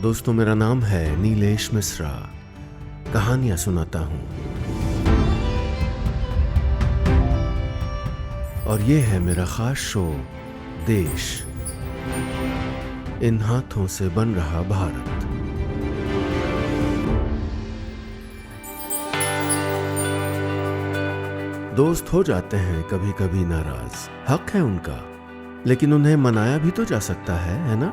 दोस्तों, मेरा नाम है नीलेश मिश्रा। कहानियां सुनाता हूं और ये है मेरा खास शो देश, इन हाथों से बन रहा भारत। दोस्त हो जाते हैं कभी कभी नाराज, हक है उनका, लेकिन उन्हें मनाया भी तो जा सकता है ना।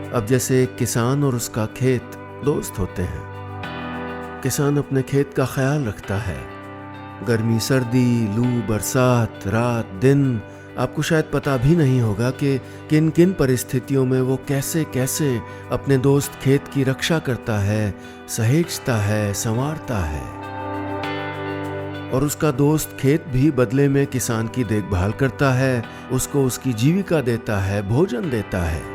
अब जैसे एक किसान और उसका खेत दोस्त होते हैं। किसान अपने खेत का ख्याल रखता है। गर्मी सर्दी, लू बरसात, रात दिन, आपको शायद पता भी नहीं होगा कि किन किन परिस्थितियों में वो कैसे कैसे अपने दोस्त खेत की रक्षा करता है, सहेजता है, संवारता है। और उसका दोस्त खेत भी बदले में किसान की देखभाल करता है, उसको उसकी जीविका देता है, भोजन देता है।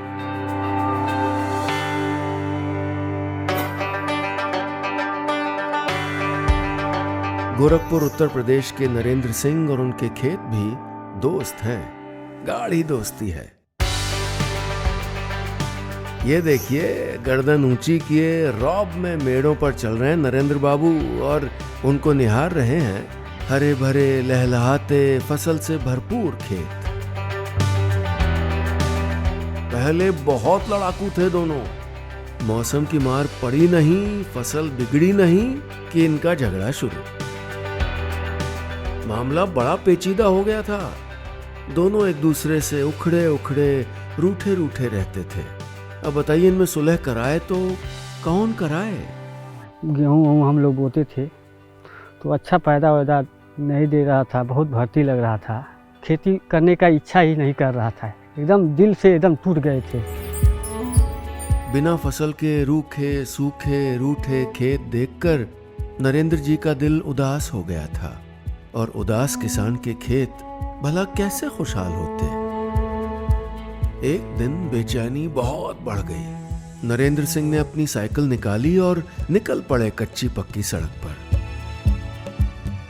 गोरखपुर उत्तर प्रदेश के नरेंद्र सिंह और उनके खेत भी दोस्त हैं। गाढ़ी दोस्ती है। ये देखिए, गर्दन ऊंची किए रौब में मेड़ों पर चल रहे हैं नरेंद्र बाबू और उनको निहार रहे हैं हरे भरे लहलहाते फसल से भरपूर खेत। पहले बहुत लड़ाकू थे दोनों। मौसम की मार पड़ी नहीं, फसल बिगड़ी नहीं कि इनका झगड़ा शुरू। मामला बड़ा पेचीदा हो गया था। दोनों एक दूसरे से उखड़े उखड़े रूठे रूठे रहते थे। अब बताइए, इनमें सुलह कराए तो कौन कराए? गेहूँ हम लोग बोते थे तो अच्छा पैदा वैदा नहीं दे रहा था, बहुत भर्ती लग रहा था। खेती करने का इच्छा ही नहीं कर रहा था, एकदम दिल से एकदम टूट गए थे। बिना फसल के रूखे सूखे रूठे खेत देखकर नरेंद्र जी का दिल उदास हो गया था। और उदास किसान के खेत भला कैसे खुशहाल होते। एक दिन बेचैनी बहुत बढ़ गई। नरेंद्र सिंह ने अपनी साइकिल निकाली और निकल पड़े कच्ची पक्की सड़क पर।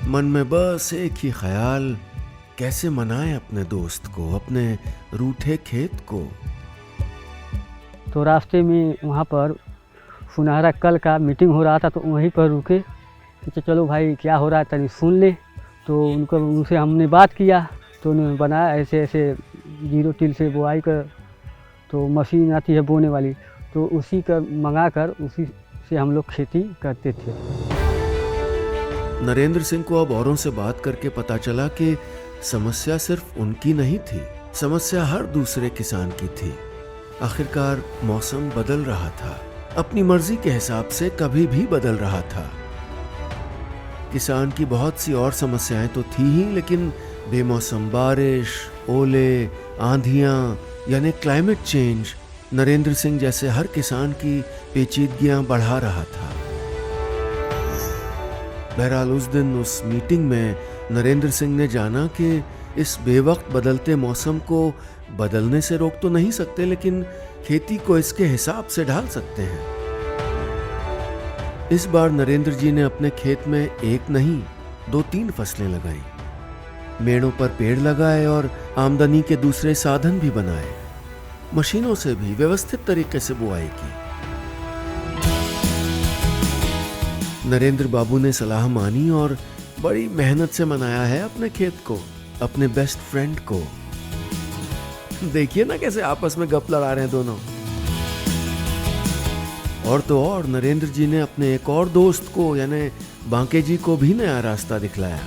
मन में बस एक ही ख्याल, कैसे मनाएं अपने दोस्त को, अपने रूठे खेत को। तो रास्ते में वहाँ पर सुनहरा कल का मीटिंग हो रहा था, तो वहीं पर रुके कि चलो भाई क्या हो रहा है तनी सुन ले। तो उनसे हमने बात किया, तो उन्होंने बनाया ऐसे ऐसे जीरो टिल से बुआई कर, तो मशीन आती है बोने वाली, तो उसी का मंगा कर उसी से हम लोग खेती करते थे। नरेंद्र सिंह को अब औरों से बात करके पता चला कि समस्या सिर्फ उनकी नहीं थी, समस्या हर दूसरे किसान की थी। आखिरकार मौसम बदल रहा था, अपनी मर्जी के हिसाब से कभी भी बदल रहा था। किसान की बहुत सी और समस्याएं तो थी ही, लेकिन बेमौसम बारिश, ओले, आंधियां यानी क्लाइमेट चेंज नरेंद्र सिंह जैसे हर किसान की पेचीदगियां बढ़ा रहा था। बहरहाल उस दिन उस मीटिंग में नरेंद्र सिंह ने जाना कि इस बेवक्त बदलते मौसम को बदलने से रोक तो नहीं सकते, लेकिन खेती को इसके हिसाब से ढाल सकते हैं। इस बार नरेंद्र जी ने अपने खेत में एक नहीं 2-3 फसलें लगाई, मेड़ों पर पेड़ लगाए और आमदनी के दूसरे साधन भी बनाए। मशीनों से भी व्यवस्थित तरीके से बुआई की। नरेंद्र बाबू ने सलाह मानी और बड़ी मेहनत से मनाया है अपने खेत को, अपने बेस्ट फ्रेंड को। देखिए ना कैसे आपस में गप लड़ा रहे हैं दोनों। और तो और नरेंद्र जी ने अपने एक और दोस्त को यानी बांके जी को भी नया रास्ता दिखलाया।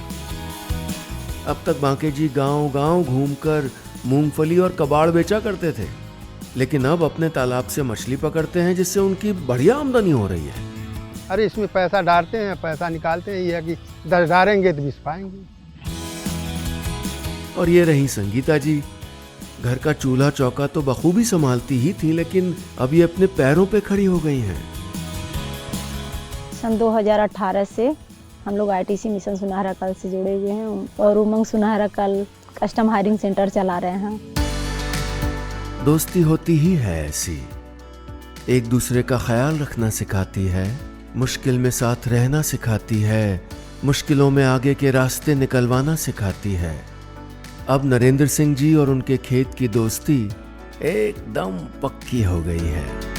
अब तक बांके जी गांव-गांव घूमकर मूंगफली और कबाड़ बेचा करते थे, लेकिन अब अपने तालाब से मछली पकड़ते हैं, जिससे उनकी बढ़िया आमदनी हो रही है। अरे इसमें पैसा डालते हैं, पैसा निकालते हैं, ये है कि डालेंगे तो बिस पाएंगे। और ये रही संगीता जी, घर का चूल्हा चौका तो बखूबी संभालती ही थी, लेकिन अब ये अपने पैरों पे खड़ी हो गई हैं। सन 2018 से हम लोग आईटीसी मिशन सुनहरा कल से जुड़े हुए हैं और उमंग सुनहरा कल कस्टम हायरिंग सेंटर चला रहे हैं। दोस्ती होती ही है ऐसी, एक दूसरे का ख्याल रखना सिखाती है, मुश्किल में साथ रहना सिखाती है, मुश्किलों में आगे के रास्ते निकलवाना सिखाती है। अब नरेंद्र सिंह जी और उनके खेत की दोस्ती एकदम पक्की हो गई है।